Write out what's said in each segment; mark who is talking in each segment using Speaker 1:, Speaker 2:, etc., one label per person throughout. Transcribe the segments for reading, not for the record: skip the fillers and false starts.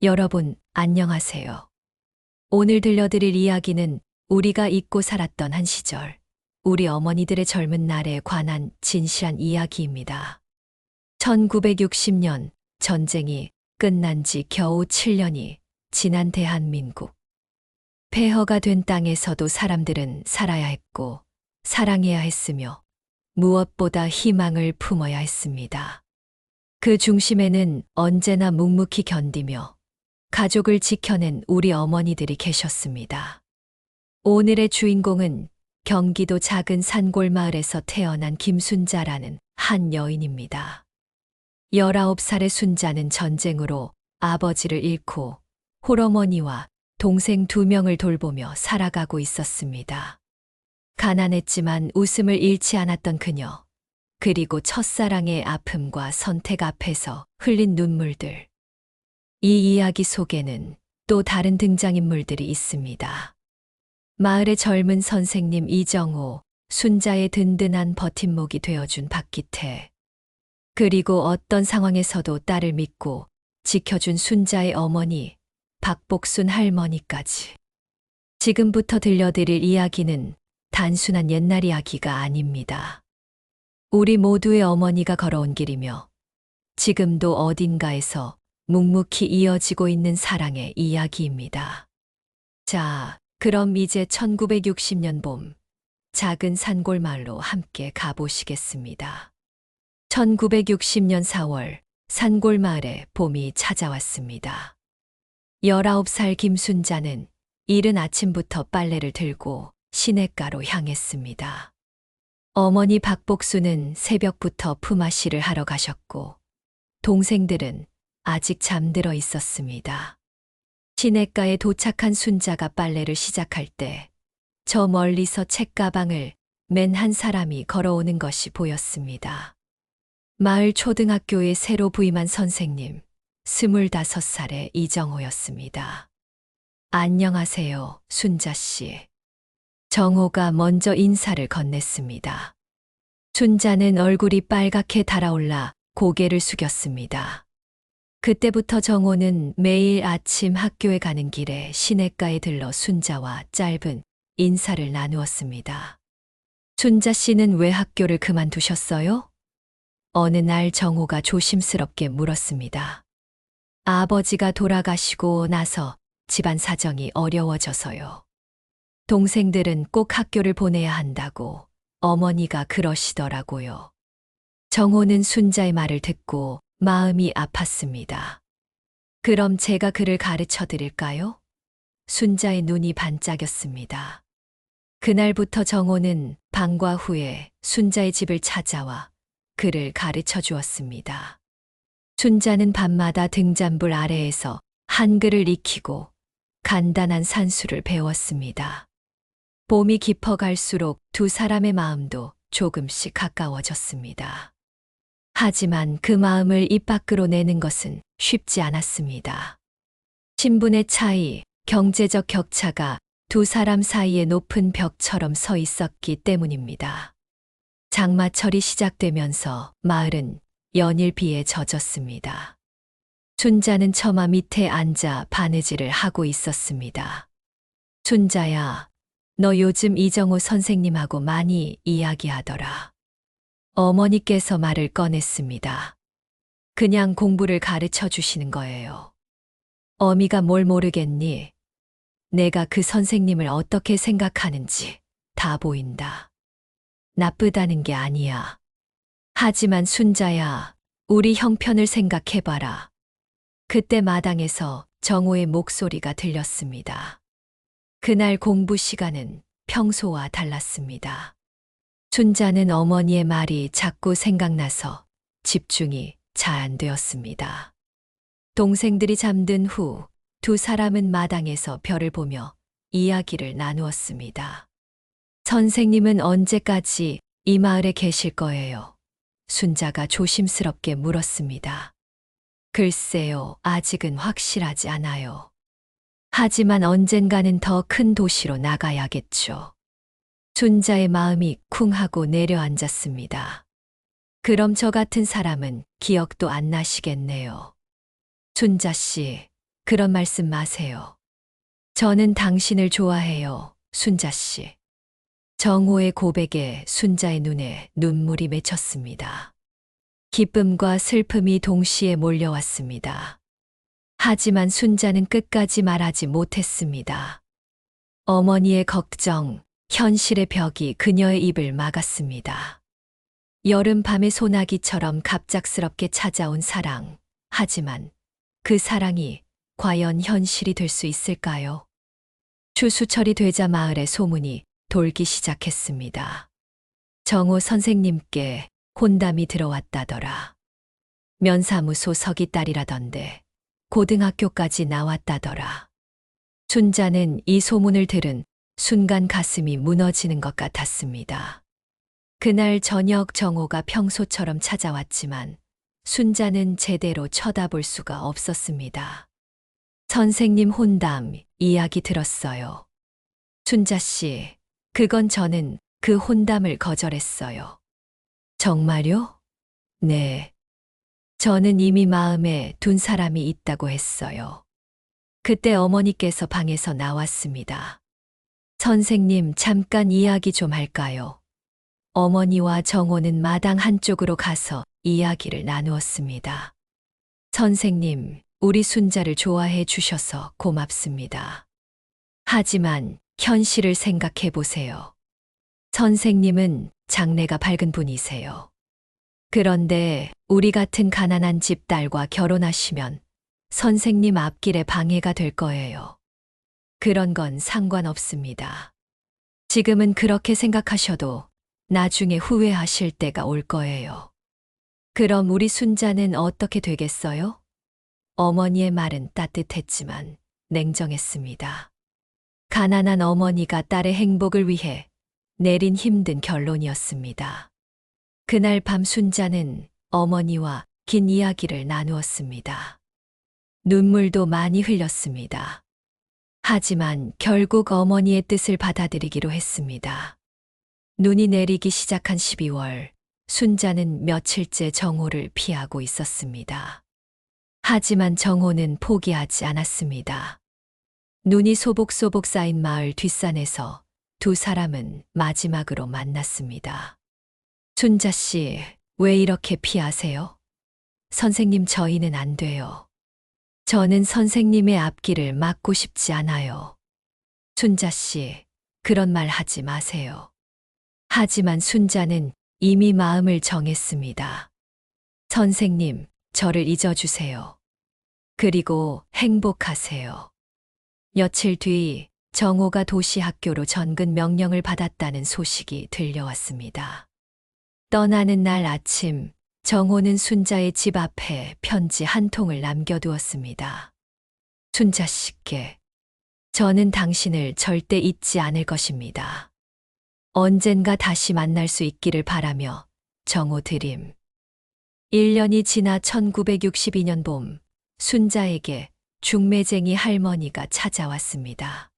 Speaker 1: 여러분, 안녕하세요. 오늘 들려드릴 이야기는 우리가 잊고 살았던 한 시절, 우리 어머니들의 젊은 날에 관한 진실한 이야기입니다. 1960년 전쟁이 끝난 지 겨우 7년이 지난 대한민국. 폐허가 된 땅에서도 사람들은 살아야 했고, 사랑해야 했으며, 무엇보다 희망을 품어야 했습니다. 그 중심에는 언제나 묵묵히 견디며 가족을 지켜낸 우리 어머니들이 계셨습니다. 오늘의 주인공은 경기도 작은 산골 마을에서 태어난 김순자라는 한 여인입니다. 19살의 순자는 전쟁으로 아버지를 잃고 홀어머니와 동생 2명을 돌보며 살아가고 있었습니다. 가난했지만 웃음을 잃지 않았던 그녀, 그리고 첫사랑의 아픔과 선택 앞에서 흘린 눈물들. 이 이야기 속에는 또 다른 등장인물들이 있습니다. 마을의 젊은 선생님 이정호, 순자의 든든한 버팀목이 되어준 박기태, 그리고 어떤 상황에서도 딸을 믿고 지켜준 순자의 어머니, 박복순 할머니까지. 지금부터 들려드릴 이야기는 단순한 옛날 이야기가 아닙니다. 우리 모두의 어머니가 걸어온 길이며 지금도 어딘가에서 묵묵히 이어지고 있는 사랑의 이야기입니다. 자, 그럼 이제 1960년 봄, 작은 산골 마을로 함께 가보시겠습니다. 1960년 4월, 산골 마을에 봄이 찾아왔습니다. 19살 김순자는 이른 아침부터 빨래를 들고 시냇가로 향했습니다. 어머니 박복수는 새벽부터 품앗이를 하러 가셨고, 동생들은 아직 잠들어 있었습니다. 시냇가에 도착한 순자가 빨래를 시작할 때, 저 멀리서 책가방을 맨 한 사람이 걸어오는 것이 보였습니다. 마을 초등학교에 새로 부임한 선생님, 25살의 이정호였습니다. 안녕하세요, 순자 씨. 정호가 먼저 인사를 건넸습니다. 순자는 얼굴이 빨갛게 달아올라 고개를 숙였습니다. 그때부터 정호는 매일 아침 학교에 가는 길에 시냇가에 들러 순자와 짧은 인사를 나누었습니다. 순자 씨는 왜 학교를 그만두셨어요? 어느 날 정호가 조심스럽게 물었습니다. 아버지가 돌아가시고 나서 집안 사정이 어려워져서요. 동생들은 꼭 학교를 보내야 한다고 어머니가 그러시더라고요. 정호는 순자의 말을 듣고 마음이 아팠습니다. 그럼 제가 그를 가르쳐 드릴까요? 순자의 눈이 반짝였습니다. 그날부터 정호는 방과 후에 순자의 집을 찾아와 그를 가르쳐 주었습니다. 순자는 밤마다 등잔불 아래에서 한글을 익히고 간단한 산수를 배웠습니다. 봄이 깊어갈수록 두 사람의 마음도 조금씩 가까워졌습니다. 하지만 그 마음을 입 밖으로 내는 것은 쉽지 않았습니다. 신분의 차이, 경제적 격차가 두 사람 사이에 높은 벽처럼 서 있었기 때문입니다. 장마철이 시작되면서 마을은 연일 비에 젖었습니다. 순자는 처마 밑에 앉아 바느질을 하고 있었습니다. 순자야, 너 요즘 이정호 선생님하고 많이 이야기하더라. 어머니께서 말을 꺼냈습니다. 그냥 공부를 가르쳐 주시는 거예요. 어미가 뭘 모르겠니? 내가 그 선생님을 어떻게 생각하는지 다 보인다. 나쁘다는 게 아니야. 하지만 순자야, 우리 형편을 생각해봐라. 그때 마당에서 정호의 목소리가 들렸습니다. 그날 공부 시간은 평소와 달랐습니다. 순자는 어머니의 말이 자꾸 생각나서 집중이 잘 안 되었습니다. 동생들이 잠든 후 두 사람은 마당에서 별을 보며 이야기를 나누었습니다. 선생님은 언제까지 이 마을에 계실 거예요? 순자가 조심스럽게 물었습니다. 글쎄요, 아직은 확실하지 않아요. 하지만 언젠가는 더 큰 도시로 나가야겠죠. 순자의 마음이 쿵 하고 내려앉았습니다. 그럼 저 같은 사람은 기억도 안 나시겠네요. 순자 씨, 그런 말씀 마세요. 저는 당신을 좋아해요, 순자 씨. 정호의 고백에 순자의 눈에 눈물이 맺혔습니다. 기쁨과 슬픔이 동시에 몰려왔습니다. 하지만 순자는 끝까지 말하지 못했습니다. 어머니의 걱정, 현실의 벽이 그녀의 입을 막았습니다. 여름밤의 소나기처럼 갑작스럽게 찾아온 사랑. 하지만 그 사랑이 과연 현실이 될 수 있을까요? 추수철이 되자 마을에 소문이 돌기 시작했습니다. 정호 선생님께 혼담이 들어왔다더라. 면사무소 서기 딸이라던데 고등학교까지 나왔다더라. 순자는 이 소문을 들은 순간 가슴이 무너지는 것 같았습니다. 그날 저녁 정호가 평소처럼 찾아왔지만 순자는 제대로 쳐다볼 수가 없었습니다. 선생님 혼담 이야기 들었어요. 순자 씨, 그건 저는 그 혼담을 거절했어요. 정말요? 네. 저는 이미 마음에 둔 사람이 있다고 했어요. 그때 어머니께서 방에서 나왔습니다. 선생님, 잠깐 이야기 좀 할까요? 어머니와 정호는 마당 한쪽으로 가서 이야기를 나누었습니다. 선생님, 우리 순자를 좋아해 주셔서 고맙습니다. 하지만 현실을 생각해 보세요. 선생님은 장래가 밝은 분이세요. 그런데 우리 같은 가난한 집 딸과 결혼하시면 선생님 앞길에 방해가 될 거예요. 그런 건 상관없습니다. 지금은 그렇게 생각하셔도 나중에 후회하실 때가 올 거예요. 그럼 우리 순자는 어떻게 되겠어요? 어머니의 말은 따뜻했지만 냉정했습니다. 가난한 어머니가 딸의 행복을 위해 내린 힘든 결론이었습니다. 그날 밤 순자는 어머니와 긴 이야기를 나누었습니다. 눈물도 많이 흘렸습니다. 하지만 결국 어머니의 뜻을 받아들이기로 했습니다. 눈이 내리기 시작한 12월, 순자는 며칠째 정호를 피하고 있었습니다. 하지만 정호는 포기하지 않았습니다. 눈이 소복소복 쌓인 마을 뒷산에서 두 사람은 마지막으로 만났습니다. 순자 씨, 왜 이렇게 피하세요? 선생님, 저희는 안 돼요. 저는 선생님의 앞길을 막고 싶지 않아요. 순자 씨, 그런 말 하지 마세요. 하지만 순자는 이미 마음을 정했습니다. 선생님, 저를 잊어주세요. 그리고 행복하세요. 며칠 뒤 정호가 도시 학교로 전근 명령을 받았다는 소식이 들려왔습니다. 떠나는 날 아침, 정호는 순자의 집 앞에 편지 한 통을 남겨두었습니다. 순자 씨께, 저는 당신을 절대 잊지 않을 것입니다. 언젠가 다시 만날 수 있기를 바라며 정호 드림. 1년이 지나 1962년 봄, 순자에게 중매쟁이 할머니가 찾아왔습니다.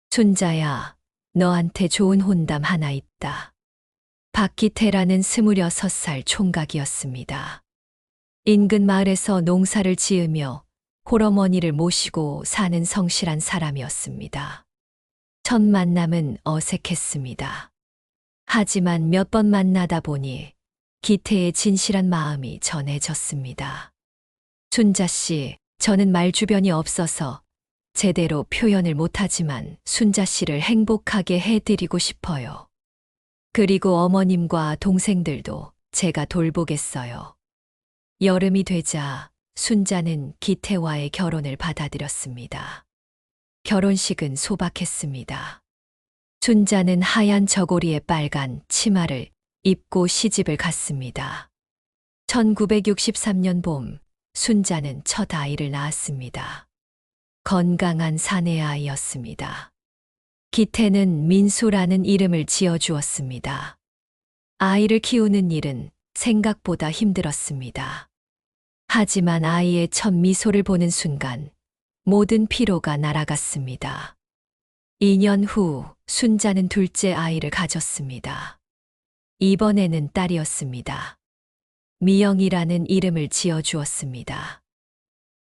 Speaker 1: 순자야, 너한테 좋은 혼담 하나 있다. 박기태라는 26살 총각이었습니다. 인근 마을에서 농사를 지으며 홀어머니를 모시고 사는 성실한 사람이었습니다. 첫 만남은 어색했습니다. 하지만 몇 번 만나다 보니 기태의 진실한 마음이 전해졌습니다. 순자 씨, 저는 말주변이 없어서 제대로 표현을 못하지만 순자 씨를 행복하게 해드리고 싶어요. 그리고 어머님과 동생들도 제가 돌보겠어요. 여름이 되자 순자는 기태와의 결혼을 받아들였습니다. 결혼식은 소박했습니다. 순자는 하얀 저고리에 빨간 치마를 입고 시집을 갔습니다. 1963년 봄, 순자는 첫 아이를 낳았습니다. 건강한 사내 아이였습니다. 기태는 민수라는 이름을 지어주었습니다. 아이를 키우는 일은 생각보다 힘들었습니다. 하지만 아이의 첫 미소를 보는 순간 모든 피로가 날아갔습니다. 2년 후 순자는 둘째 아이를 가졌습니다. 이번에는 딸이었습니다. 미영이라는 이름을 지어주었습니다.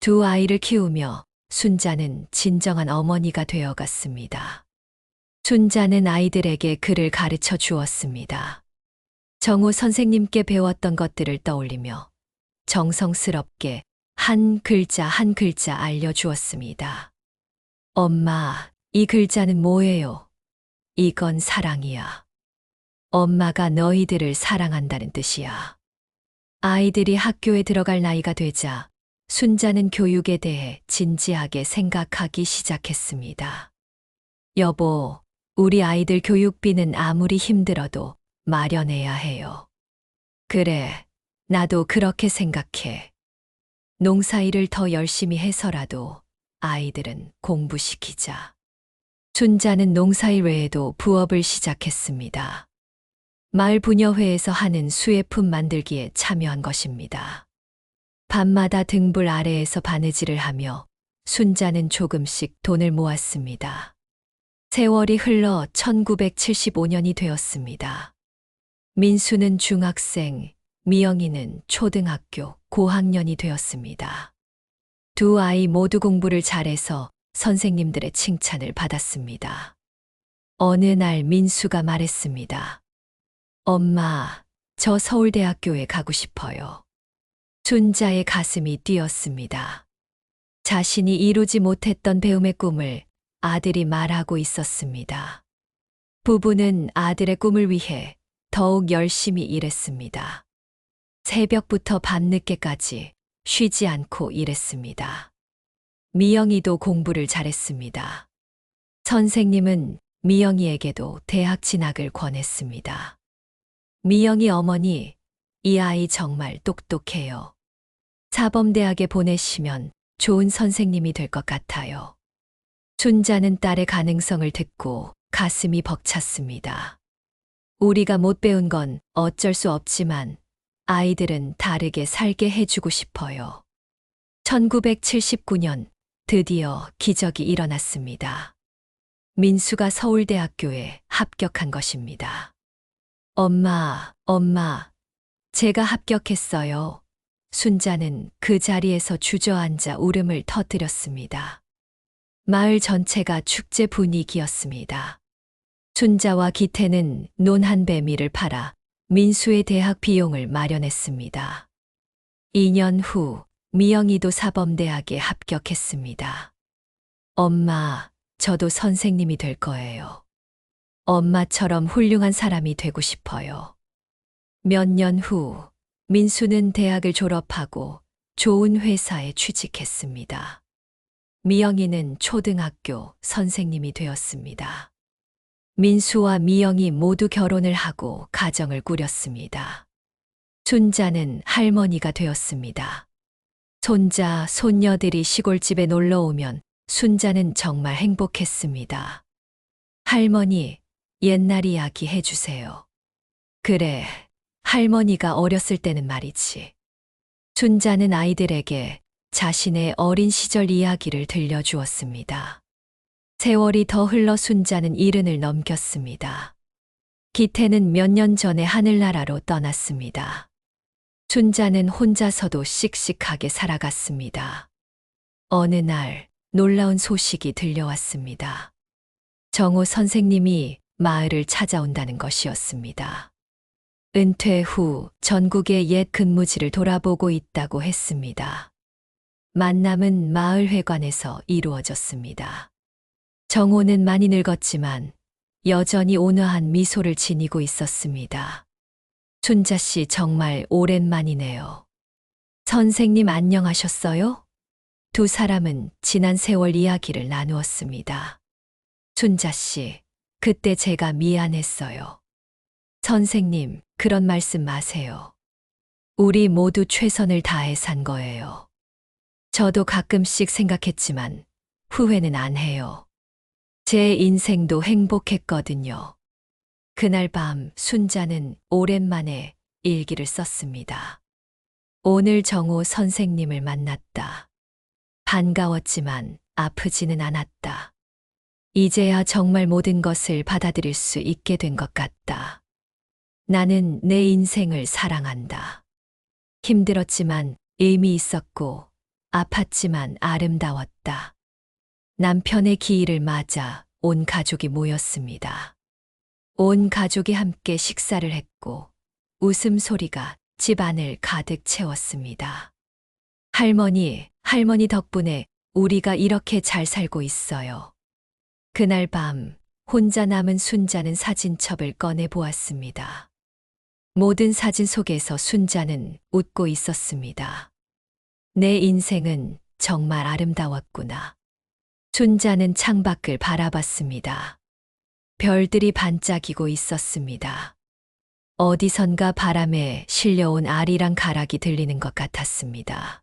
Speaker 1: 두 아이를 키우며 순자는 진정한 어머니가 되어갔습니다. 순자는 아이들에게 글을 가르쳐 주었습니다. 정호 선생님께 배웠던 것들을 떠올리며 정성스럽게 한 글자 한 글자 알려주었습니다. 엄마, 이 글자는 뭐예요? 이건 사랑이야. 엄마가 너희들을 사랑한다는 뜻이야. 아이들이 학교에 들어갈 나이가 되자 순자는 교육에 대해 진지하게 생각하기 시작했습니다. 여보, 우리 아이들 교육비는 아무리 힘들어도 마련해야 해요. 그래, 나도 그렇게 생각해. 농사일을 더 열심히 해서라도 아이들은 공부시키자. 순자는 농사일 외에도 부업을 시작했습니다. 마을 부녀회에서 하는 수혜품 만들기에 참여한 것입니다. 밤마다 등불 아래에서 바느질을 하며 순자는 조금씩 돈을 모았습니다. 세월이 흘러 1975년이 되었습니다. 민수는 중학생, 미영이는 초등학교 고학년이 되었습니다. 두 아이 모두 공부를 잘해서 선생님들의 칭찬을 받았습니다. 어느 날 민수가 말했습니다. 엄마, 저 서울대학교에 가고 싶어요. 순자의 가슴이 뛰었습니다. 자신이 이루지 못했던 배움의 꿈을 아들이 말하고 있었습니다. 부부는 아들의 꿈을 위해 더욱 열심히 일했습니다. 새벽부터 밤늦게까지 쉬지 않고 일했습니다. 미영이도 공부를 잘했습니다. 선생님은 미영이에게도 대학 진학을 권했습니다. 미영이 어머니, 이 아이 정말 똑똑해요. 사범대학에 보내시면 좋은 선생님이 될 것 같아요. 순자는 딸의 가능성을 듣고 가슴이 벅찼습니다. 우리가 못 배운 건 어쩔 수 없지만 아이들은 다르게 살게 해주고 싶어요. 1979년 드디어 기적이 일어났습니다. 민수가 서울대학교에 합격한 것입니다. 엄마, 제가 합격했어요. 순자는 그 자리에서 주저앉아 울음을 터뜨렸습니다. 마을 전체가 축제 분위기였습니다. 순자와 기태는 논한 배미를 팔아 민수의 대학 비용을 마련했습니다. 2년 후 미영이도 사범대학에 합격했습니다. 엄마, 저도 선생님이 될 거예요. 엄마처럼 훌륭한 사람이 되고 싶어요. 몇 년 후 민수는 대학을 졸업하고 좋은 회사에 취직했습니다. 미영이는 초등학교 선생님이 되었습니다. 민수와 미영이 모두 결혼을 하고 가정을 꾸렸습니다. 순자는 할머니가 되었습니다. 손자, 손녀들이 시골집에 놀러 오면 순자는 정말 행복했습니다. 할머니, 옛날 이야기 해주세요. 그래, 할머니가 어렸을 때는 말이지. 순자는 아이들에게 자신의 어린 시절 이야기를 들려주었습니다. 세월이 더 흘러 순자는 70을 넘겼습니다. 기태는 몇 년 전에 하늘나라로 떠났습니다. 순자는 혼자서도 씩씩하게 살아갔습니다. 어느 날 놀라운 소식이 들려왔습니다. 정호 선생님이 마을을 찾아온다는 것이었습니다. 은퇴 후 전국의 옛 근무지를 돌아보고 있다고 했습니다. 만남은 마을회관에서 이루어졌습니다. 정호는 많이 늙었지만 여전히 온화한 미소를 지니고 있었습니다. 순자 씨 정말 오랜만이네요. 선생님 안녕하셨어요? 두 사람은 지난 세월 이야기를 나누었습니다. 순자 씨, 그때 제가 미안했어요. 선생님, 그런 말씀 마세요. 우리 모두 최선을 다해 산 거예요. 저도 가끔씩 생각했지만 후회는 안 해요. 제 인생도 행복했거든요. 그날 밤 순자는 오랜만에 일기를 썼습니다. 오늘 정호 선생님을 만났다. 반가웠지만 아프지는 않았다. 이제야 정말 모든 것을 받아들일 수 있게 된 것 같다. 나는 내 인생을 사랑한다. 힘들었지만 의미 있었고 아팠지만 아름다웠다. 남편의 기일을 맞아 온 가족이 모였습니다. 온 가족이 함께 식사를 했고 웃음소리가 집안을 가득 채웠습니다. 할머니 덕분에 우리가 이렇게 잘 살고 있어요. 그날 밤 혼자 남은 순자는 사진첩을 꺼내 보았습니다. 모든 사진 속에서 순자는 웃고 있었습니다. 내 인생은 정말 아름다웠구나. 순자는 창밖을 바라봤습니다. 별들이 반짝이고 있었습니다. 어디선가 바람에 실려온 아리랑 가락이 들리는 것 같았습니다.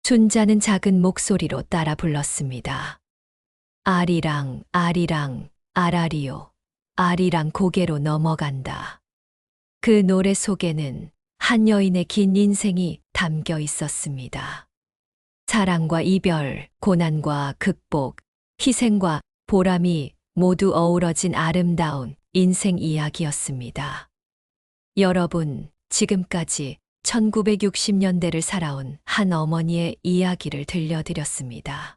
Speaker 1: 순자는 작은 목소리로 따라 불렀습니다. 아리랑, 아리랑, 아라리요. 아리랑 고개로 넘어간다. 그 노래 속에는 한 여인의 긴 인생이 담겨 있었습니다. 사랑과 이별, 고난과 극복, 희생과 보람이 모두 어우러진 아름다운 인생 이야기였습니다. 여러분, 지금까지 1960년대를 살아온 한 어머니의 이야기를 들려드렸습니다.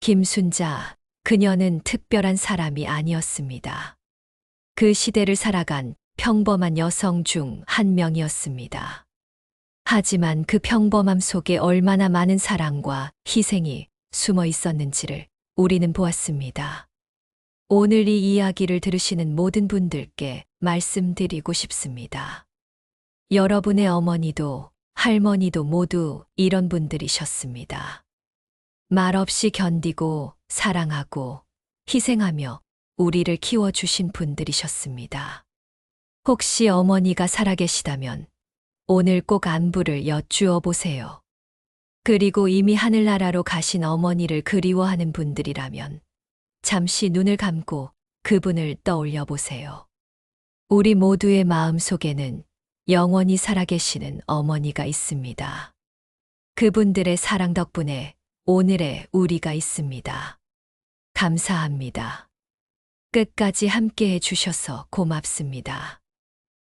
Speaker 1: 김순자, 그녀는 특별한 사람이 아니었습니다. 그 시대를 살아간 평범한 여성 중 한 명이었습니다. 하지만 그 평범함 속에 얼마나 많은 사랑과 희생이 숨어 있었는지를 우리는 보았습니다. 오늘 이 이야기를 들으시는 모든 분들께 말씀드리고 싶습니다. 여러분의 어머니도 할머니도 모두 이런 분들이셨습니다. 말없이 견디고 사랑하고 희생하며 우리를 키워주신 분들이셨습니다. 혹시 어머니가 살아계시다면 오늘 꼭 안부를 여쭈어 보세요. 그리고 이미 하늘나라로 가신 어머니를 그리워하는 분들이라면 잠시 눈을 감고 그분을 떠올려 보세요. 우리 모두의 마음 속에는 영원히 살아계시는 어머니가 있습니다. 그분들의 사랑 덕분에 오늘의 우리가 있습니다. 감사합니다. 끝까지 함께 해주셔서 고맙습니다.